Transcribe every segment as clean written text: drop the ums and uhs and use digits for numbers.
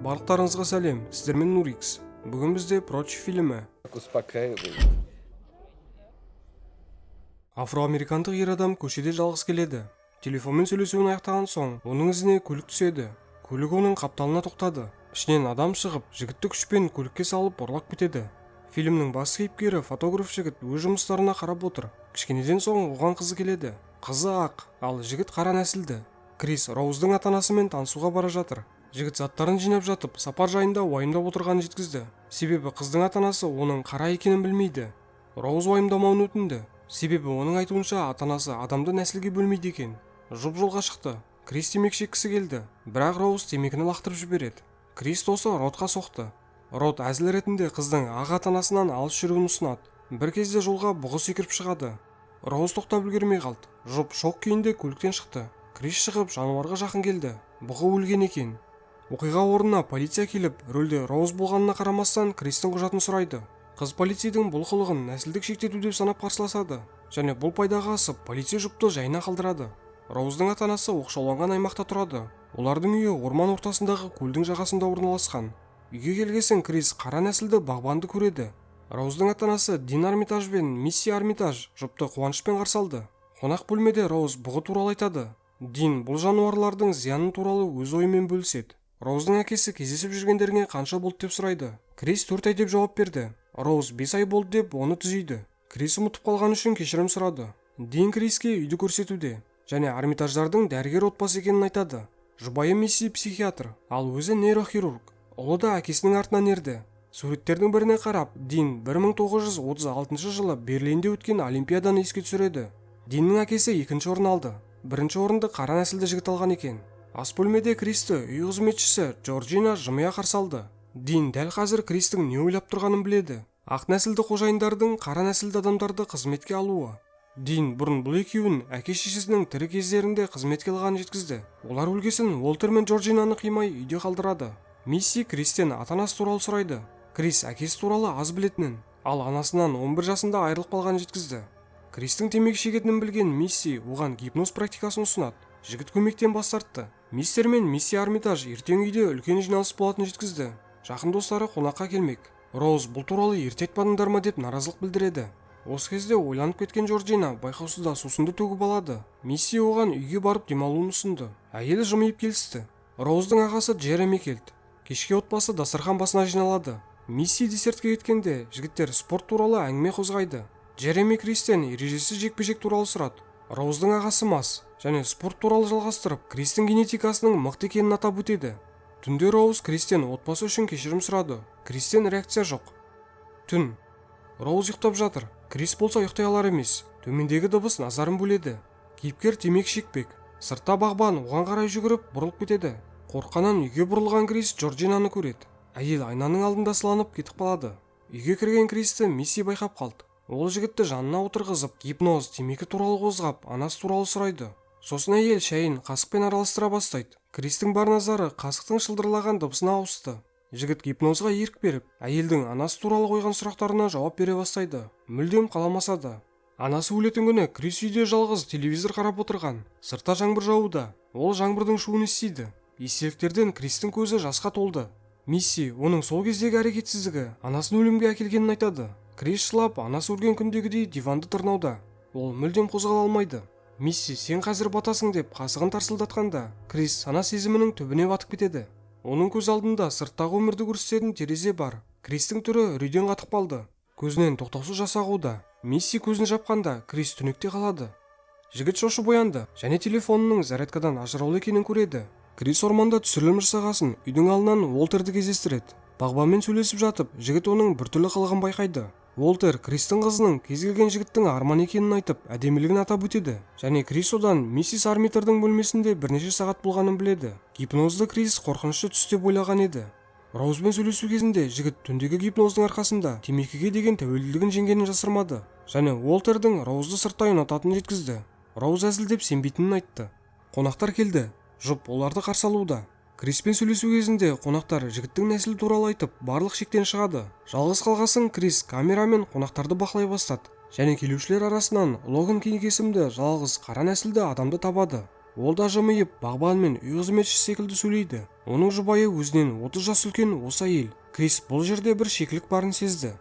Барлықтарыңызға сәлем, сіздермен Нурикс. Бүгін бізде Прочь фильмі. Афроамерикандық ер адам көшеде жалғыз келеді. Телефонмен сөйлесуін аяқтаған соң, оның ізіне көлік түседі. Көлік оның қапталына тоқтады. Ішінен адам шығып, жігітті күшпен көлікке салып ұрлап кетеді. Фильмнің бас кейіпкері фотограф жігіт өз жұмыстарына қарап отыр. Кішкенеден соң оған қызы келеді. Қызы ақ, ал жігіт қара нәсілді. Крис Роуздың ата-анасымен танысуға бара жатыр. Жігіт заттарын жинап жатып, сапар жайында уайымдап отырғанын жеткізді. Себебі қыздың ата-анасы оның қара екенін білмейді. Роуз уайымдамауын өтінді. Себебі оның айтуынша ата-анасы адамды нәсілге бөлмейді екен. Жұп жолға шықты. Крис темекі шеккісі келді, бірақ Роуз темекіні лақтырып жібереді. Крис досы Родқа соқты. Род әзіл ретінде қыздың ақ ата-анасынан алыс жүруін ұсынады. Бір кезде жолға бұғы секіріп шығады. Роуз тоқтап үлгермей қалды. Жұп шок күйінде көліктен шықты. Крис шығып жануарға жақын келді. Бұғы өлген екен. Оқиға орнына полиция келіп, рөлде Роуз болғанына қарамастан Кристің құжатын сұрайды. Қыз полицейдің бұл қылығын нәсілдік шектету деп санап қарсыласады, және бұл пайдаға асып, полиция жұпты жайына қалдырады. Роуздың ата-анасы оқшауланған аймақта тұрады. Олардың үйі орман ортасындағы көлдің жағасында орналасқан. Үйге келгесін Крис қара нәсілді бағбанды көреді. Роуздың ата-анасы Дин Армитаж бен Мисси Армитаж жұпты қуанышпен қарсы алды. Қонақ бөлмеде Роуз бұғы туралы айтады. Дин бұл жануарлардың зияны туралы өз ойымен бөліседі. Роуздың әкесі кездесіп жүргендеріңе қанша болды деп сұрайды. Крис 4 ай деп жауап берді. Роуз 5 ай болды деп оны түзейді. Крис ұмытып қалған үшін кешірім сұрады. Дин Криске үйді көрсетуде, және Армитаждардың дәрігер отбасы екенін айтады. Жұбайы Мисси психиатр, ал өзі нейрохирург. Ұлы да әкесінің артынан ерді. Суреттердің біріне қарап, Дин 1936 жылы Берлинде өткен Олимпиаданы еске түсіреді. Диннің әкесі 2-ші орын алды. 1-ші орынды қара нәсілді жігіт алған екен. Ас бөлмеде Кристі үй қызметшісі Джорджина жымия қарсы алды. Дин дәл қазір Кристің не ойлап тұрғанын біледі. Ақ нәсілді қожайындардың қара нәсілді адамдарды қызметке алуы. Дин бұрын бұл екеуін әке-шешесінің тірі кездерінде қызметке алғанын жеткізді. Олар өлгесін Уолтер мен Джорджинаны қимай үйде қалдырады. Мисси Кристен ата-анасы туралы сұрайды. Крис әкесі туралы аз білетінін, ал анасынан 11 жасында айырылып қалғанын жеткізді. Кристің темекі шегетінін білген Мисси оған гипноз практикасын ұсынады. Жігіт көмектен бас тартты. Мистер мен Мисси Армитаж ертең үйде үлкен жиналыс болатынын жеткізді. Жақын достары қонаққа келмек. Роуз бұл туралы ерте айтпадыңдар ма деп наразылық білдіреді. Осы кезде ойланып кеткен Джорджина байқаусызда сусынды төгіп алады. Мисси оған үйге барып демалуын ұсынды. Әйелі жымиып келісті. Роуздың ағасы Джереми келді. Кешке отбасы дастархан басына жиналады. Мисси десертке кеткенде жігіттер спорт туралы әңгіме қозғайды. Джереми Кристен ережесіз жекпе-жек туралы сұрады. Роуздың ағасы мас, және спорт туралы жалғастырып, Кристің генетикасының мықты екенін атап өтеді. Түнде Роуз Кристен отбасы үшін кешірім сұрады. Кристен реакция жоқ. Түн. Роуз ұйықтап жатыр. Крис болса ұйықтай алар емес. Төмендегі дыбыс назарын бөледі. Кейіпкер темекі шекпек. Сыртта бағбан оған қарай жүгіріп бұрылып кетеді. Қорқанан үйге бұрылған Крис Джорджинаны көреді. Әйел айнаның алдында сыланып кетіп қалады. Үйге кірген Кристі Мисси байқап қалды. Ол жігітті жанына отырғызып, гипноз, темекі туралы қозғап, анасы туралы сұрайды. Сосын әйел шайын қасықпен араластыра бастайды. Кристің бар назары қасықтың шылдырлаған дыбысына ауысты. Жігіт гипнозға ерік беріп, әйелдің анасы туралы қойған сұрақтарына жауап бере бастайды. Мүлдем қаламаса да. Анасы өлетін күні Крис үйде жалғыз телевизор қарап отырған. Сыртта жаңбыр жауда. Ол жаңбырдың шуын естиді. Естеліктерден Кристің көзі жасқа толды. Мисси оның сол кездегі әрекетсіздігі анасын өлімге әкелгенін айтады. Крис жылап, анасы өлген күндегідей диванды тырнауда. Ол мүлдем қозғала алмайды. Мисси, сен қазір батасың деп қасығын тарсылдатқанда, Крис сана сезімінің түбіне батып кетеді. Оның көз алдында сырттағы өмірді көрсететін терезе бар. Кристің түрі үрейден қатып қалды. Көзінен тоқтаусыз жас ағуда. Мисси көзін жапқанда, Крис түнекте қалады. Жігіт шошып оянды, және телефонының зарядкадан ажыраулы екенін көреді. Крис орманда түсірілім жасағасын үйдің алдынан Уолтерді кездестіреді. Бағбанмен сөйлесіп жатып, жігіт оның біртүрлі қылығын байқайды. Уолтер Кристің қызының кез келген жігіттің арман екенін айтып, әдемілігін атап өтеді, және Крис одан миссис Армитардың бөлмесінде бірнеше сағат болғанын біледі. Гипнозды Крис қорқынышты түс деп ойлаған еді. Роузбен сөйлесу кезінде жігіт түндегі гипноздың арқасында темекіге деген тәуелділігін жеңгенін жасырмады, және Уолтердің Роузды сырттай ұнататынын жеткізді. Роуз әзілдеп сенбейтінін айтты. Қонақтар келді. Жұп оларды қарсы алуда. Криспен сөйлесу кезінде қонақтар жігіттің нәсілі туралы айтып, барлық шектен шығады. Жалғыз қалғасын Крис камерамен қонақтарды бақылай бастады, және келушілер арасынан Логан Кинг есімді жалғыз қара нәсілді адамды табады. Ол да жымиып, бағбан мен үй қызметшісі секілді сөйлейді. Оның жұбайы өзінен 30 жас үлкен осы әйел. Крис бұл жерде бір шикілік барын сезді.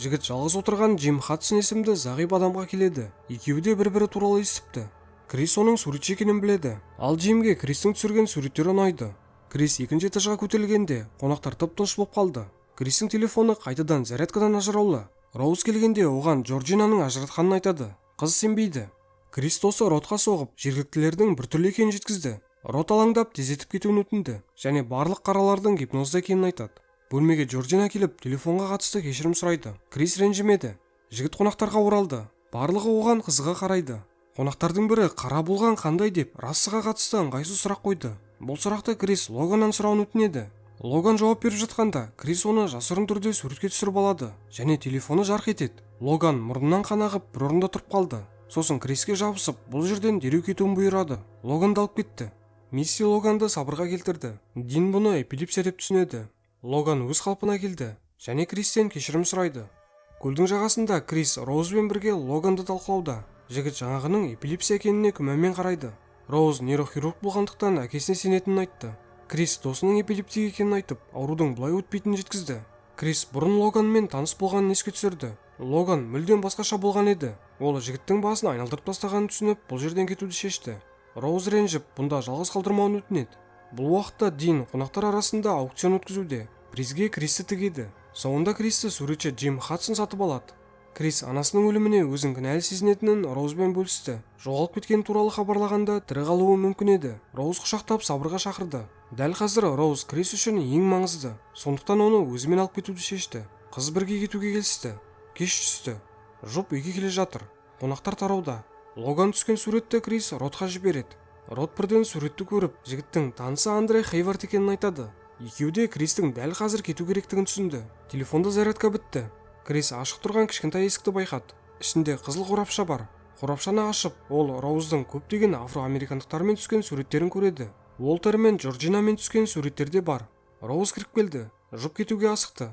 Жігіт жалғыз отырған Джим Хадсон есімді зағип адамға келеді. Екеуі де бір-бірі туралы естіпті. Крис оның суретші екенін біледі. Ал Джимге Кристің түсірген суреттері ұнайды. Крис екінші этажға көтерілгенде қонақтар тып-тыныш болып қалды. Кристің телефоны қайтадан зарядкадан ажыраулы. Роуз келгенде оған Джорджинаның ажыратқанын айтады. Қыз сенбейді. Крис досы Ротқа соғып, жергіліктілердің біртүрлі екенін жеткізді. Рот алаңдап тездетіп кетуін өтінді және барлық қаралардың гипнозда екенін айтады. Бөлмеге Джорджина келіп, телефонға қатысты кешірім сұрайды. Крис ренжімеді. Жігіт қонақтарға оралды. Барлығы оған қызыға қарайды. Қонақтардың бірі қара болған қандай деп расыға қатысты ыңғайсыз сұрақ қойды. Бұл сұрақты Крис Логаннан сұрауын өтінеді. Логан жауап беріп жатқанда, Крис оны жасырын түрде суретке түсіріп алады және телефоны жарқ етеді. Логан мұрнынан қан ағып бір орында тұрып қалды. Сосын Криске жабысып, бұл жерден дереу кетуін бұйырады. Логан алып кетті. Мисси Логанды сабырға келтірді. Дин бұны эпилепсия деп түсінеді. Логан өз қалпына келді және Кристен кешірім сұрайды. Көлдің жағасында Крис Роузбен бірге Логанды талқылауда. Жігіт жаңағының эпилепсия екеніне күмәнмен қарайды. Роуз нейрохирург болғандықтан әкесіне сенетінін айтты. Крис досының эпилептик екенін айтып, аурудың бұлай өтпейтінін жеткізді. Крис бұрын Логанмен таныс болғанын еске түсірді. Логан мүлдем басқаша болған еді. Ол жігіттің басын айналдырып тастағанын түсініп, бұл жерден кетуді шешті. Роуз ренжіп, бұнда жалғыз қалдырмауын өтінеді. Бұл уақытта Дин қонақтар арасында аукцион өткізуде. Призге Кристі тігеді. Соңында Кристі суретші Джим Хадсон сатып алады. Крис анасының өліміне өзін кінәлі сезінетінін Роузбен бөлісті. Жоғалып кеткен туралы хабарлағанда тірі қалуы мүмкін еді. Роуз құшақтап сабырға шақырды. Дәл қазір Роуз Крис үшін ең маңызды. Сондықтан оны өзімен алып кетуді шешті. Қыз бірге кетуге келісті. Кеш түсті. Жұп үйге келе жатыр. Қонақтар тарауда. Логан түскен суретті Крис Ротқа жібереді. Рот бірден суретті көріп, жігіттің танысы Андре Хейвард екенін айтады. Екеуі де Кристің дәл қазір кету керектігін түсінді. Телефонда зарядка бітті. Крис ашық тұрған кішкентай есікті байқады. Ішінде қызыл қорапша бар. Қорапшаны ашып, ол Роуздың көптеген афроамерикандықтармен түскен суреттерін көреді. Уолтер мен Джорджинамен түскен суреттерде бар. Роуз кіріп келді. Жұп кетуге асықты.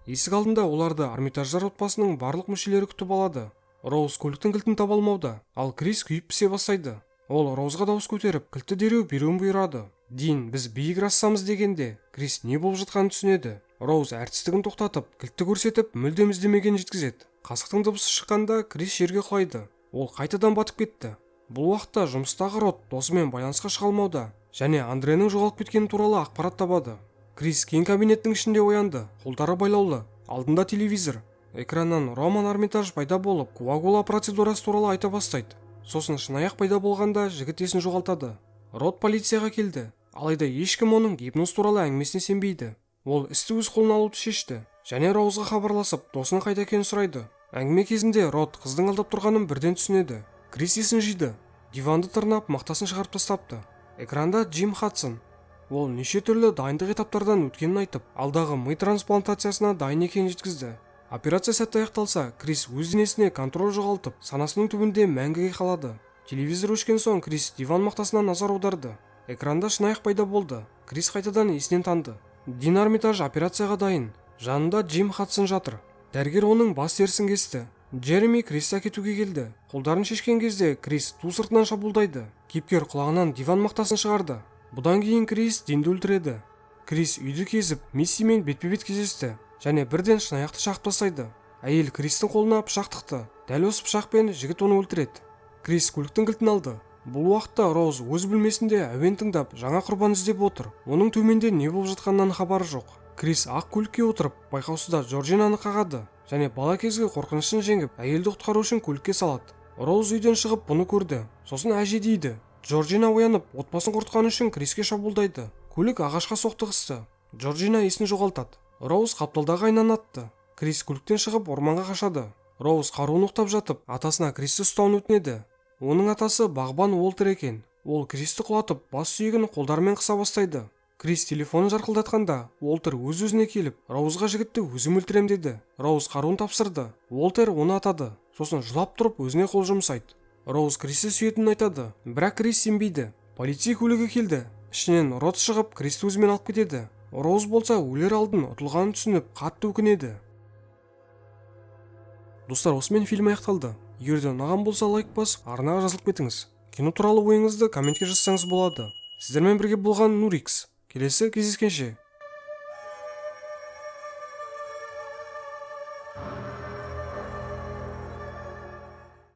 Есік алдында оларды Армитаждар отбасының барлық мүшелері күтіп алады. Роуз көліктің кілтін таба алмауда, ал Крис күйіп пісе бастайды. Ол Роузға дауыс көтеріп, кілтті дереу беруін бұйырады. Дин, біз биік рассамыз дегенде, Крис не болып жатқанын түсінеді. Роуз әртістігін тоқтатып, кілтті көрсетіп, мүлдем іздемеген жеткізеді. Қасықтың дыбысы шыққанда Крис жерге құлайды. Ол қайтадан батып кетті. Бұл уақытта жұмыстағы Рот досымен байланысқа шыға алмауда және Андренің жоғалып кеткені туралы ақпарат табады. Крис кең кабинеттің ішінде оянды. Қолдары байлаулы. Алдында телевизор. Экраннан Роман Армитаж пайда болып, коагула процедурасы туралы айта бастайды. Сосын шынаяқ пайда болғанда жігіт есін жоғалтады. Рот полицияға келді. Алайда ешкім оның гипноз туралы әңгімесіне сенбейді. Ол істі өз қолына алуды шешті және Роузға хабарласып, досының қайда екенін сұрайды. Әңгіме кезінде Рот қыздың алдап тұрғанын бірден түсінеді. Крис есін жиды. Диванды тырнап, мақтасын шығарып тастапты. Экранда Джим Хадсон. Ол неше түрлі дайындық этаптардан өткенін айтып, алдағы ми трансплантациясына дайын екенін жеткізді. Операция сәтті аяқталса, Крис өз денесіне контроль жоғалтып, санасының түбінде мәңгіге қалады. Телевизор өшкен соң Крис диван мақтасына назар аударды. Экранда шынаяқ пайда болды. Крис қайтадан есінен танды. Дин Армитаж операцияға дайын. Жанында Джим Хадсон жатыр. Дәрігер оның бас терісін кесті. Джереми Кристі әкетуге келді. Қолдарын шешкен кезде Крис ту сыртынан шабуылдайды. Кейіпкер құлағынан диван мақтасын шығарды. Бұдан кейін Крис Динді өлтіреді. Крис үйді кезіп, Миссимен бетпе-бет кездесті және бірден шынаяқты шағып тастайды. Әйел Кристің қолына пышақ тықты. Дәл осы пышақпен жігіт оны өлтіреді. Крис көліктің кілтін алды. Бұл уақытта Роуз өз бөлмесінде әуен тыңдап, жаңа құрбан іздеп отыр. Оның төменде не болып жатқанынан хабары жоқ. Крис ақ көлікке отырып, байқаусызда Джорджинаны қағады және бала кезгі қорқынышын жеңіп, әйелді құтқару үшін көлікке салады. Роуз үйден шығып бұны көрді. Сосын әже дейді. Джорджина оянып, отбасын құртқаны үшін Криске шабуылдайды. Көлік ағашқа соқтығысты. Джорджина есін жоғалтады. Роуз қапталдағы айнаны атты. Крис көліктен шығып орманға қашады. Роуз қаруын оқтап жатып, атасына Кристі ұстауын өтінеді. Оның атасы бағбан Уолтер екен. Ол Кристі құлатып, бас сүйегін қолдарымен қыса бастайды. Крис телефонын жарқылдатқанда, Уолтер өз-өзіне келіп, Роузға жігітті өзім өлтірем деді. Роуз қаруын тапсырды. Уолтер оны атады. Сосын жылап тұрып өзіне қол жұмсайды. Роуз Кристі сүйетінін айтады, бірақ Крис сенбейді. Полицей көлігі келді. Ішінен Рот шығып, Кристі өзімен алып кетеді. Роуз болса өлер алдын ұтылғанын түсініп, қатты өкінеді. Достар, осымен фильм аяқталды. Егер де ұнаған болса лайк басып, арнаға жазылып кетіңіз. Кино туралы ойыңызды комментке жазсаңыз болады. Сіздермен бірге болған Нурикс. Келесі кездескенше.